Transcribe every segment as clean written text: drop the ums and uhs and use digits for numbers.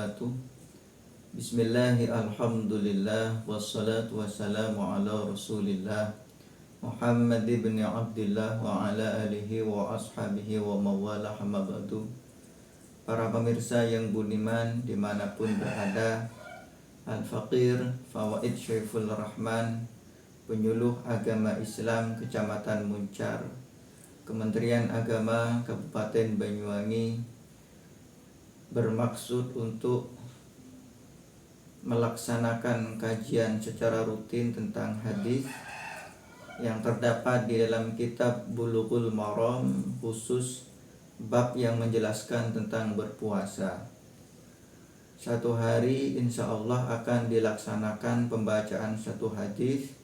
wabarakatuh. Bismillahi alhamdulillah wassalatu wassalamu ala rasulillah Muhammad ibn Abdillah wa ala alihi wa ashabihi wa mawala hamma ba'du. Para pemirsa yang budiman dimanapun berada, Al-Faqir Fawaid Syaiful Rahman, penyuluh agama Islam Kecamatan Muncar, Kementerian Agama Kabupaten Banyuwangi, bermaksud untuk melaksanakan kajian secara rutin tentang hadis yang terdapat di dalam kitab Bulughul Maram, khusus bab yang menjelaskan tentang berpuasa. Satu hari insya Allah akan dilaksanakan pembacaan satu hadis,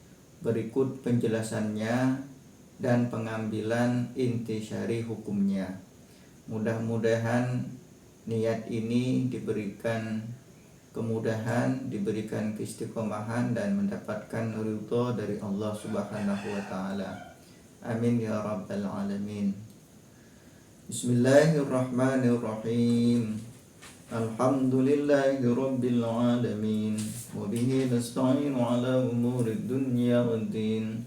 berikut penjelasannya dan pengambilan intisyari hukumnya. Mudah-mudahan niat ini diberikan kemudahan, diberikan keistiqomahan dan mendapatkan ridha dari Allah Subhanahu wa taala. Amin ya rabbal alamin. Bismillahirrahmanirrahim. Alhamdulillahi rabbil alamin. Wa bihi nasta'inu ala umurid dunya waddin.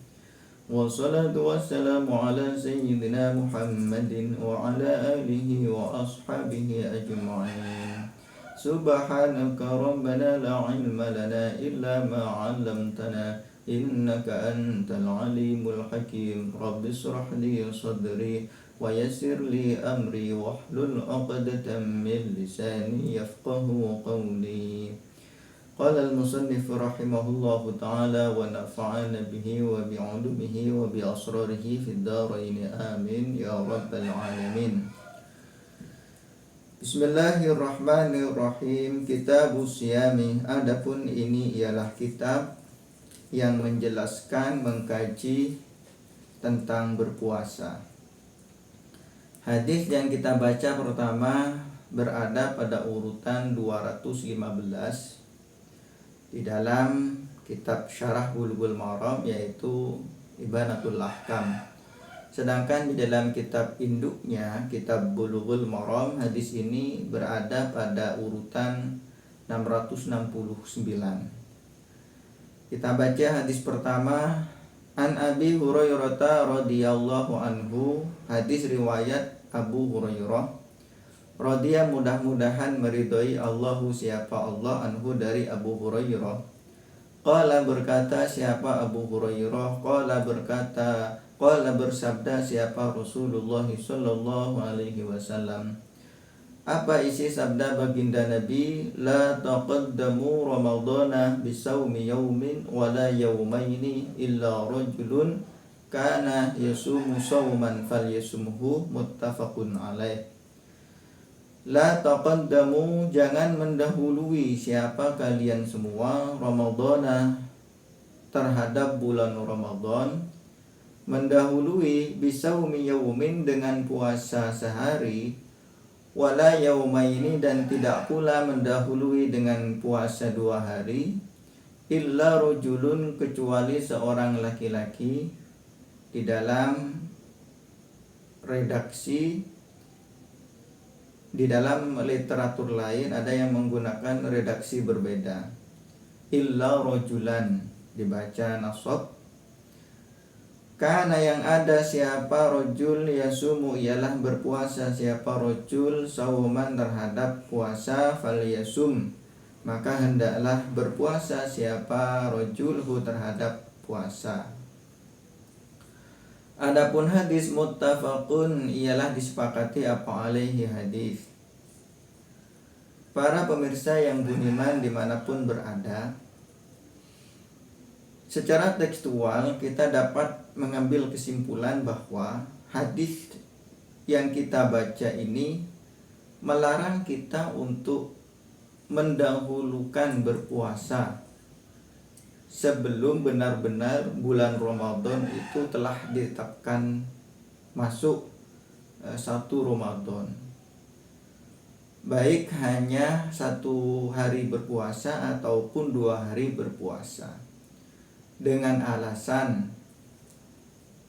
Wassalatu wassalamu ala sayyidina Muhammadin wa ala alihi wa ashabihi ajma'in. Subhanaka rabbana la ilma lana illa ma 'allamtana innaka antal alimul hakim. Rabbi ishrah li sadri wa yassir li amri wahlul 'uqdatam min lisani yafqahu qawli. Qala al-musannif rahimahullahu ta'ala wa nafa'ana bihi wa bi'ulumihi wa bi asrarihi fid dharain amin ya rabbal alamin. Bismillahirrahmanirrahim. Kitabus Siyami. Adapun ini ialah kitab yang menjelaskan, mengkaji tentang berpuasa. Hadis yang kita baca pertama berada pada urutan 215 di dalam kitab Syarah Bulughul Maram, yaitu Ibanatul Ahkam. Sedangkan di dalam kitab induknya, kitab Bulughul Maram, hadis ini berada pada urutan 669. Kita baca hadis pertama. An Abi Hurairah radhiyallahu anhu, hadis riwayat Abu Hurairah. Radhiya, mudah-mudahan meridhoi Allahu, siapa Allah, anhu dari Abu Hurairah. Qala, berkata siapa Abu Hurairah, qala bersabda siapa Rasulullah sallallahu alaihi wasallam. Apa isi sabda baginda Nabi? La taqaddamu ramadhana bisawmi yawmin wala yawmaini illa rajulun kana yasumu sawman falyasumhu, muttafaqun alaih. La taqaddamu, jangan mendahului siapa kalian semua, Ramadhana, terhadap bulan Ramadan, mendahului bisawmi yaumin, dengan puasa sehari, wala yaumaini, dan tidak pula mendahului dengan puasa 2 hari, illa rajulun, kecuali seorang laki-laki. Di dalam redaksi, di dalam literatur lain ada yang menggunakan redaksi berbeda. Illa rajulan dibaca nasab. Karena yang ada siapa rajul yasumu, ialah berpuasa siapa rajul, sauman, terhadap puasa, falyasum, maka hendaklah berpuasa siapa rajulhu, terhadap puasa. Adapun hadis muttafaqun, ialah disepakati apa alaihi hadis. Para pemirsa yang budiman dimanapun berada, secara tekstual kita dapat mengambil kesimpulan bahwa hadis yang kita baca ini melarang kita untuk mendahulukan berpuasa sebelum benar-benar bulan Ramadan itu telah ditetapkan masuk 1 Ramadan. Baik hanya 1 hari berpuasa ataupun 2 hari berpuasa, dengan alasan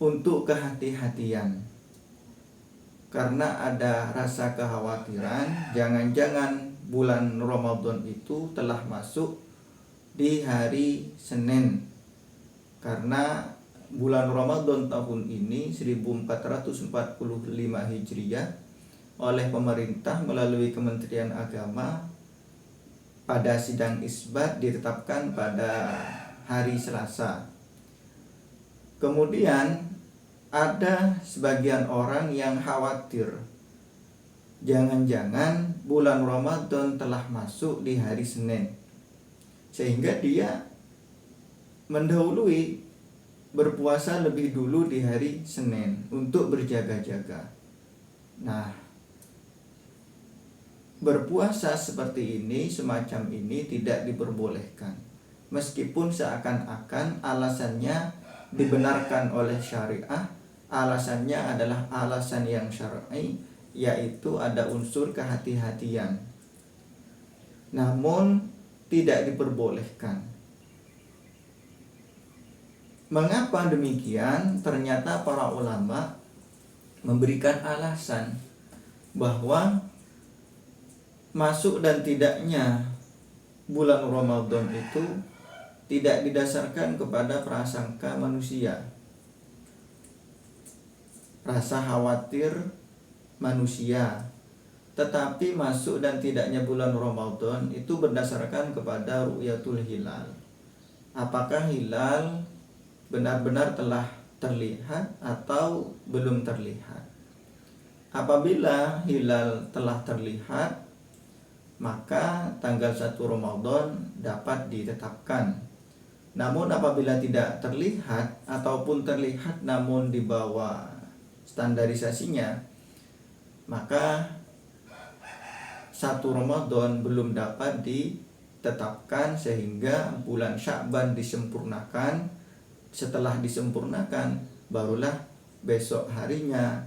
untuk kehati-hatian. Karena ada rasa kekhawatiran jangan-jangan bulan Ramadan itu telah masuk di hari Senin, karena bulan Ramadan tahun ini 1445 Hijriah oleh pemerintah melalui Kementerian Agama pada sidang isbat ditetapkan pada hari Selasa. Kemudian ada sebagian orang yang khawatir jangan-jangan bulan Ramadan telah masuk di hari Senin, sehingga dia mendahului berpuasa lebih dulu di hari Senin untuk berjaga-jaga. Nah, berpuasa seperti ini, semacam ini tidak diperbolehkan, meskipun seakan-akan alasannya dibenarkan oleh syariah. Alasannya adalah alasan yang syar'i, yaitu ada unsur kehati-hatian, namun tidak diperbolehkan. Mengapa demikian? Ternyata para ulama memberikan alasan bahwa masuk dan tidaknya bulan Ramadan itu tidak didasarkan kepada prasangka manusia, rasa khawatir manusia, tetapi masuk dan tidaknya bulan Ramadan itu berdasarkan kepada ru'yatul hilal. Apakah hilal benar-benar telah terlihat atau belum terlihat? Apabila hilal telah terlihat, maka tanggal 1 Ramadan dapat ditetapkan. Namun apabila tidak terlihat ataupun terlihat namun di bawah standarisasinya, maka 1 Ramadan belum dapat ditetapkan, sehingga bulan Sya'ban disempurnakan. Setelah disempurnakan, barulah besok harinya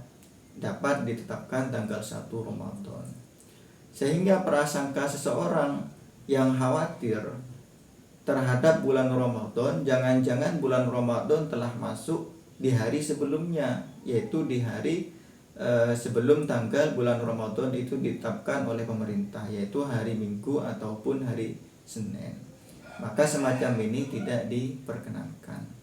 dapat ditetapkan tanggal 1 Ramadan. Sehingga prasangka seseorang yang khawatir terhadap bulan Ramadan, jangan-jangan bulan Ramadan telah masuk di hari sebelumnya, yaitu di hari sebelum tanggal bulan Ramadan itu ditetapkan oleh pemerintah, yaitu hari Minggu ataupun hari Senin. Maka semacam ini tidak diperkenankan.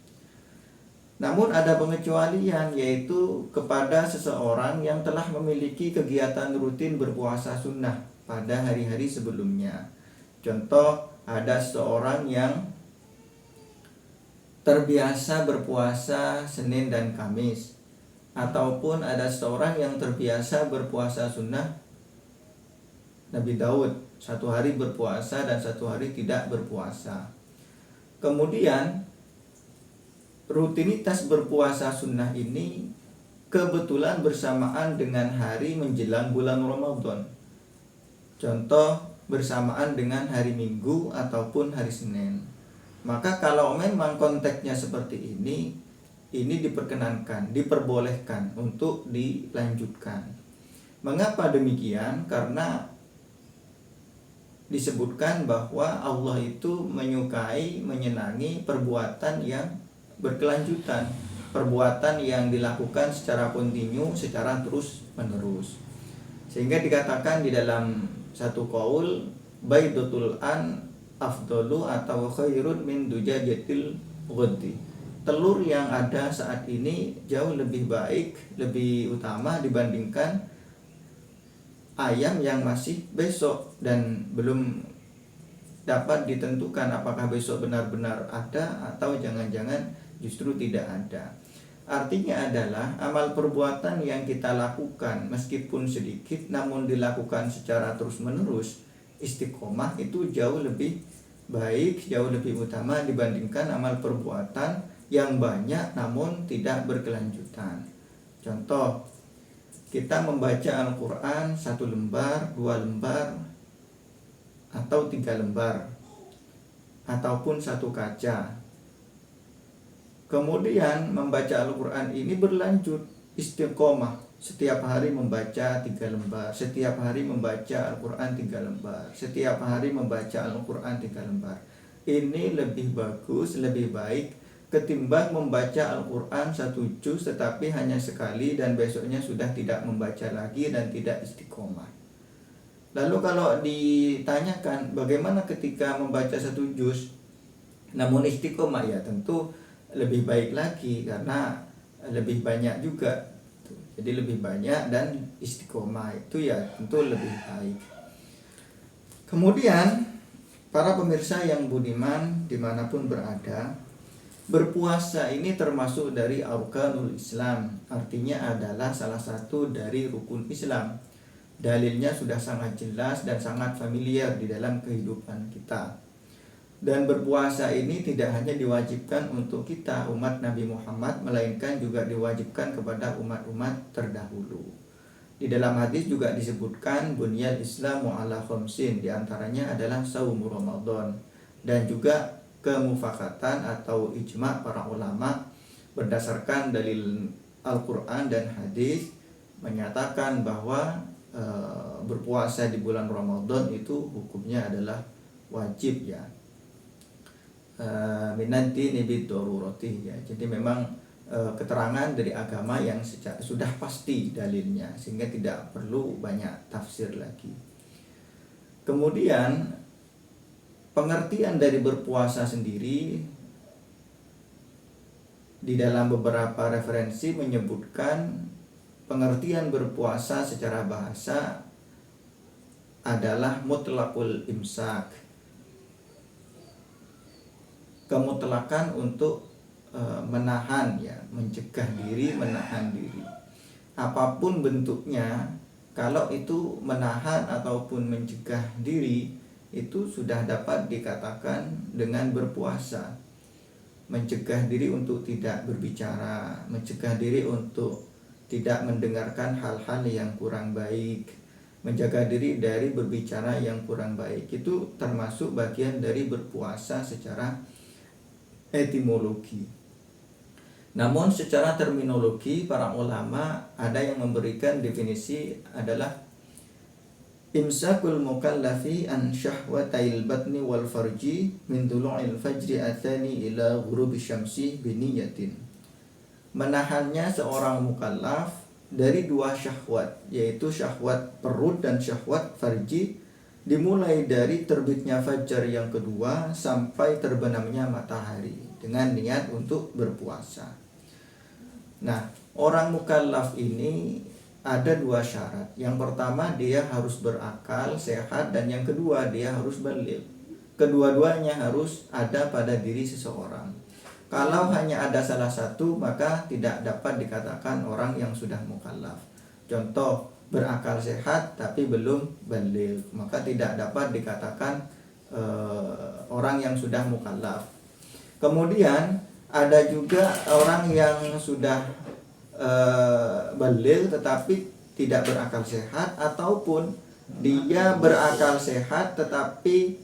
Namun ada pengecualian, yaitu kepada seseorang yang telah memiliki kegiatan rutin berpuasa sunnah pada hari-hari sebelumnya. Contoh, ada seseorang yang terbiasa berpuasa Senin dan Kamis, ataupun ada seseorang yang terbiasa berpuasa sunnah Nabi Daud, 1 hari berpuasa dan 1 hari tidak berpuasa. Kemudian rutinitas berpuasa sunnah ini kebetulan bersamaan dengan hari menjelang bulan Ramadan. Contoh, bersamaan dengan hari Minggu ataupun hari Senin. Maka kalau memang konteksnya seperti ini diperkenankan, diperbolehkan untuk dilanjutkan. Mengapa demikian? Karena disebutkan bahwa Allah itu menyukai, menyenangi perbuatan yang berkelanjutan, perbuatan yang dilakukan secara kontinu, secara terus menerus. Sehingga dikatakan di dalam satu qaul, baidatul an afdalu atau khairun min dujajatil ghaddi. Telur yang ada saat ini jauh lebih baik, lebih utama dibandingkan ayam yang masih besok dan belum dapat ditentukan apakah besok benar-benar ada atau jangan-jangan justru tidak ada. Artinya adalah amal perbuatan yang kita lakukan meskipun sedikit namun dilakukan secara terus-menerus, istiqomah, itu jauh lebih baik, jauh lebih utama dibandingkan amal perbuatan yang banyak namun tidak berkelanjutan. Contoh, kita membaca Al-Quran 1 lembar, 2 lembar, atau 3 lembar, ataupun 1 kaca. Kemudian membaca Al-Quran ini berlanjut, istiqomah, setiap hari membaca 3 lembar, setiap hari membaca Al-Quran 3 lembar, setiap hari membaca Al-Quran 3 lembar. Ini lebih bagus, lebih baik ketimbang membaca Al-Quran 1 juz tetapi hanya sekali dan besoknya sudah tidak membaca lagi dan tidak istiqomah. Lalu kalau ditanyakan bagaimana ketika membaca satu juz namun istiqomah, ya tentu lebih baik lagi karena lebih banyak juga. Jadi lebih banyak dan istiqomah itu ya tentu lebih baik. Kemudian para pemirsa yang budiman dimanapun berada, berpuasa ini termasuk dari arkanul Islam, artinya adalah salah satu dari rukun Islam. Dalilnya sudah sangat jelas dan sangat familiar di dalam kehidupan kita. Dan berpuasa ini tidak hanya diwajibkan untuk kita umat Nabi Muhammad, melainkan juga diwajibkan kepada umat-umat terdahulu. Di dalam hadis juga disebutkan bunyal Islamu ala khamsin, di antaranya adalah saum Ramadan, dan juga kemufakatan atau ijma para ulama berdasarkan dalil Al-Quran dan hadis menyatakan bahwa berpuasa di bulan Ramadan itu hukumnya adalah wajib, ya. Minanti nibid darurati, ya. Jadi memang keterangan dari agama yang sudah pasti dalilnya, sehingga tidak perlu banyak tafsir lagi. Kemudian pengertian dari berpuasa sendiri di dalam beberapa referensi menyebutkan pengertian berpuasa secara bahasa adalah mutlaqul imsak, kemutlakan untuk menahan, ya, mencegah diri, menahan diri apapun bentuknya. Kalau itu menahan ataupun mencegah diri, itu sudah dapat dikatakan dengan berpuasa. Mencegah diri untuk tidak berbicara, mencegah diri untuk tidak mendengarkan hal-hal yang kurang baik, menjaga diri dari berbicara yang kurang baik, itu termasuk bagian dari berpuasa secara etimologi. Namun secara terminologi para ulama ada yang memberikan definisi adalah imsakul mukallafi an syahwatail batni wal farji min dulu'il fajri atsani ila ghurubi syamsi biniyatin. Menahannya seorang mukallaf dari dua syahwat, yaitu syahwat perut dan syahwat farji, dimulai dari terbitnya fajar yang kedua sampai terbenamnya matahari, dengan niat untuk berpuasa. Nah, orang mukallaf ini ada dua syarat. Yang pertama, dia harus berakal sehat, dan yang kedua, dia harus baligh. Kedua-duanya harus ada pada diri seseorang. Kalau hanya ada salah satu, maka tidak dapat dikatakan orang yang sudah mukallaf. Contoh, berakal sehat tapi belum baligh, maka tidak dapat dikatakan orang yang sudah mukallaf. Kemudian ada juga orang yang sudah baligh tetapi tidak berakal sehat, ataupun dia berakal sehat tetapi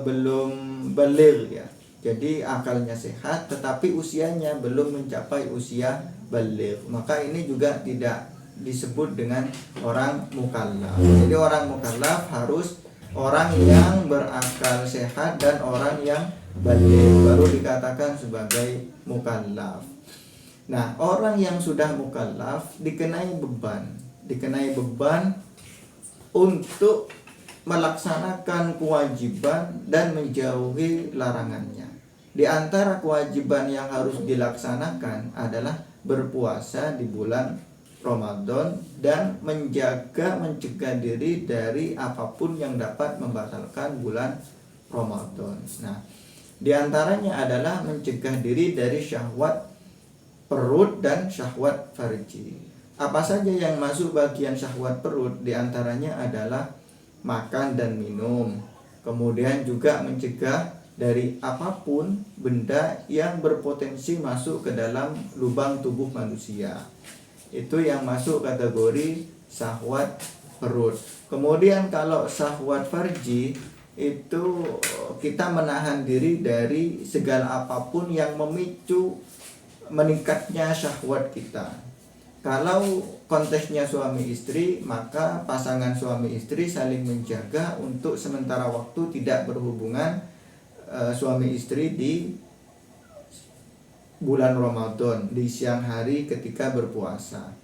belum baligh, ya. Jadi akalnya sehat tetapi usianya belum mencapai usia baligh, maka ini juga tidak disebut dengan orang mukallaf. Jadi orang mukallaf harus orang yang berakal sehat dan orang yang baligh, baru dikatakan sebagai mukallaf. Nah, orang yang sudah mukallaf dikenai beban untuk melaksanakan kewajiban dan menjauhi larangannya. Di antara kewajiban yang harus dilaksanakan adalah berpuasa di bulan Ramadan dan mencegah diri dari apapun yang dapat membatalkan bulan Ramadan. Nah, di antaranya adalah mencegah diri dari syahwat perut dan syahwat farji. Apa saja yang masuk bagian syahwat perut? Di antaranya adalah makan dan minum. Kemudian juga mencegah dari apapun benda yang berpotensi masuk ke dalam lubang tubuh manusia. Itu yang masuk kategori syahwat perut. Kemudian kalau syahwat farji, itu kita menahan diri dari segala apapun yang memicu meningkatnya syahwat kita. Kalau konteksnya suami istri, maka pasangan suami istri saling menjaga untuk sementara waktu tidak berhubungan suami istri di bulan Ramadan, di siang hari ketika berpuasa.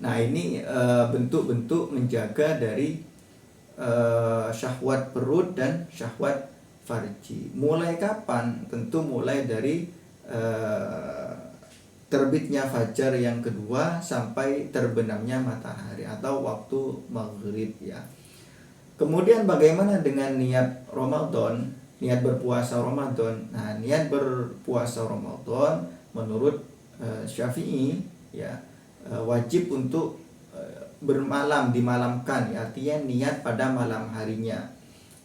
Nah, ini bentuk-bentuk menjaga dari syahwat perut dan syahwat farji. Mulai kapan? Tentu mulai dari terbitnya fajar yang kedua sampai terbenamnya matahari atau waktu maghrib ya. Kemudian bagaimana dengan niat Ramadan, niat berpuasa Ramadan? Nah, niat berpuasa Ramadan menurut Syafi'i ya wajib untuk dimalamkan ya, artinya niat pada malam harinya.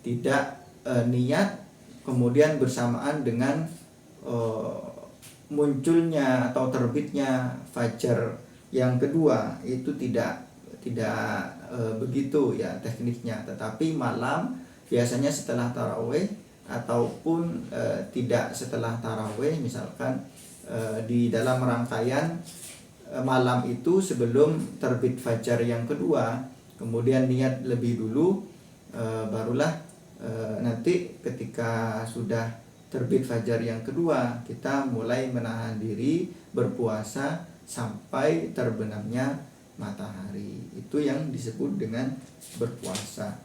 Tidak niat kemudian bersamaan dengan munculnya atau terbitnya fajar yang kedua, itu tidak begitu ya tekniknya, tetapi malam biasanya setelah tarawih ataupun tidak setelah tarawih, misalkan di dalam rangkaian malam itu sebelum terbit fajar yang kedua, kemudian niat lebih dulu, barulah nanti ketika sudah terbit fajar yang kedua kita mulai menahan diri berpuasa sampai terbenamnya matahari. Itu yang disebut dengan berpuasa.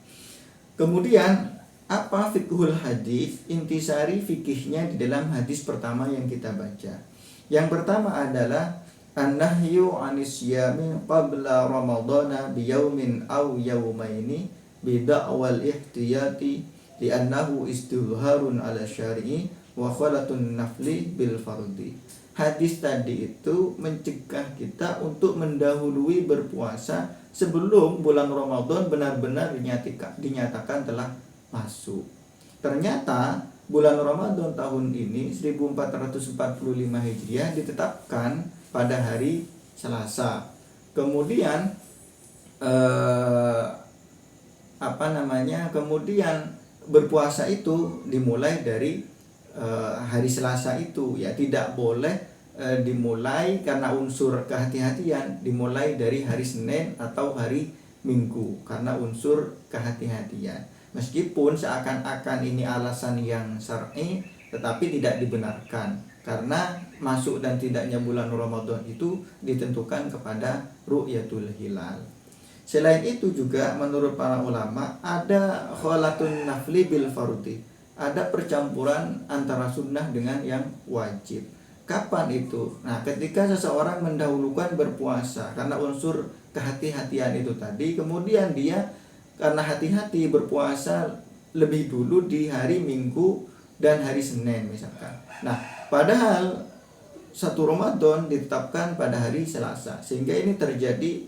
Kemudian apa fiqhul hadis? Intisari fikihnya di dalam hadis pertama yang kita baca. Yang pertama adalah an-nahyu 'anis siyami qabla ramadhana biyaumin aw yaumaini bida'wal ihtiyati li'annahu istizharun 'ala syar'i wa khalatun nafli bil fardi. Hadis tadi itu mencegah kita untuk mendahului berpuasa sebelum bulan Ramadan benar-benar dinyatakan telah masuk. Ternyata bulan Ramadan tahun ini 1445 Hijriah ditetapkan pada hari Selasa. Kemudian kemudian berpuasa itu dimulai dari hari Selasa itu ya, tidak boleh dimulai karena unsur kehati-hatian, dimulai dari hari Senin atau hari Minggu karena unsur kehati-hatian. Meskipun seakan-akan ini alasan yang syar'i, tetapi tidak dibenarkan karena masuk dan tidaknya bulan Ramadan itu ditentukan kepada ru'yatul hilal. Selain itu juga menurut para ulama ada kholatun nafli bil fardi, ada percampuran antara sunnah dengan yang wajib. Kapan itu? Nah, ketika seseorang mendahulukan berpuasa karena unsur kehati-hatian itu tadi, kemudian dia karena hati-hati berpuasa lebih dulu di hari Minggu dan hari Senin misalkan. Nah, padahal satu Ramadan ditetapkan pada hari Selasa, sehingga ini terjadi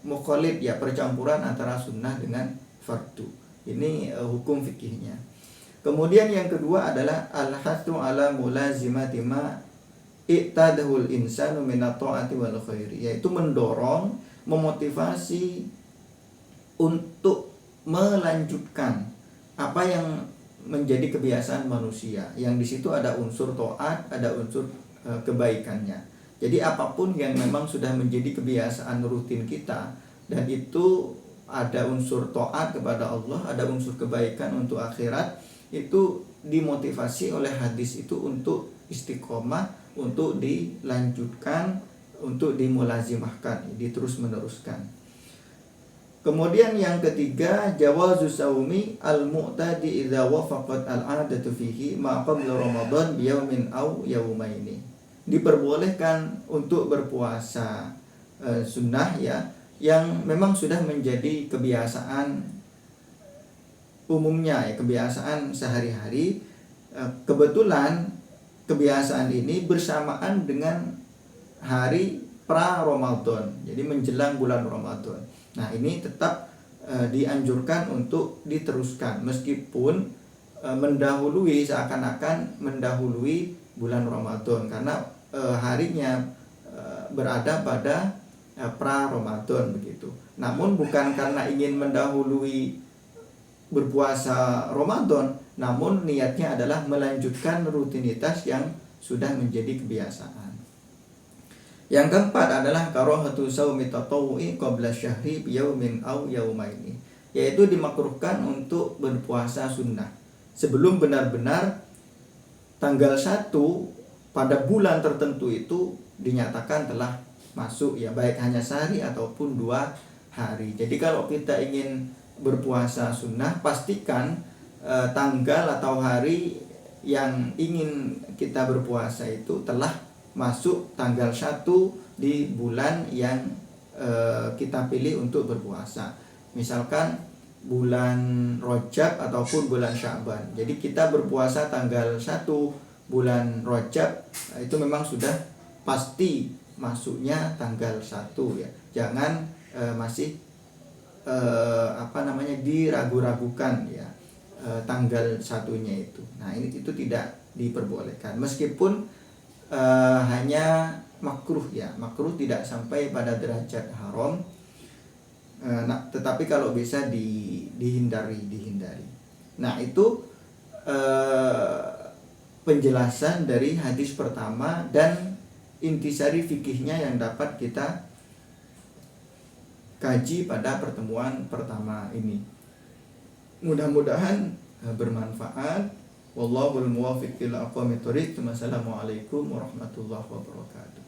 mukhalid ya, percampuran antara sunnah dengan fardu. Ini hukum fikihnya. Kemudian yang kedua adalah al-hathu ala mulazimati ma i'tadahul insanu min at-ta'ati wal khairi, yaitu mendorong, memotivasi untuk melanjutkan apa yang menjadi kebiasaan manusia, yang di situ ada unsur taat, ada unsur kebaikannya. Jadi apapun yang memang sudah menjadi kebiasaan rutin kita dan itu ada unsur taat kepada Allah, ada unsur kebaikan untuk akhirat, itu dimotivasi oleh hadis itu untuk istiqomah, untuk dilanjutkan, untuk dimulazimahkan, diterus meneruskan. Kemudian yang ketiga, jawazu saumi al-mu'tadi idza wafaqat al-'adatu fihi ma qabla Ramadan biyaumin aw yaumaini. Diperbolehkan untuk berpuasa sunnah ya, yang memang sudah menjadi kebiasaan umumnya ya, kebiasaan sehari-hari. Kebetulan kebiasaan ini bersamaan dengan hari pra Ramadan, jadi menjelang bulan Ramadan. Nah, ini tetap dianjurkan untuk diteruskan meskipun mendahului, seakan-akan mendahului bulan Ramadan karena harinya berada pada pra Ramadan begitu. Namun bukan karena ingin mendahului berpuasa Ramadan, namun niatnya adalah melanjutkan rutinitas yang sudah menjadi kebiasaan. Yang keempat adalah karahatu shaumi tatawwu'i qabla syahri biyaumin aw yaumaini, yaitu dimakruhkan untuk berpuasa sunnah sebelum benar-benar tanggal 1 pada bulan tertentu itu dinyatakan telah masuk ya, baik hanya sehari ataupun 2 hari. Jadi kalau kita ingin berpuasa sunnah, pastikan tanggal atau hari yang ingin kita berpuasa itu telah masuk tanggal 1 di bulan yang kita pilih untuk berpuasa. Misalkan bulan Rajab ataupun bulan Sya'ban. Jadi kita berpuasa tanggal 1 bulan Rajab, itu memang sudah pasti masuknya tanggal 1 ya. Jangan masih diragu-ragukan ya tanggal satunya itu. Nah, itu tidak diperbolehkan. Meskipun hanya makruh ya, makruh tidak sampai pada derajat haram. Tetapi kalau bisa dihindari. Nah, itu penjelasan dari hadis pertama dan intisari fikihnya yang dapat kita kaji pada pertemuan pertama ini. Mudah-mudahan bermanfaat. Wallahul muwaffiq ila aqwamit thoriq. Wassalamualaikum warahmatullahi wabarakatuh.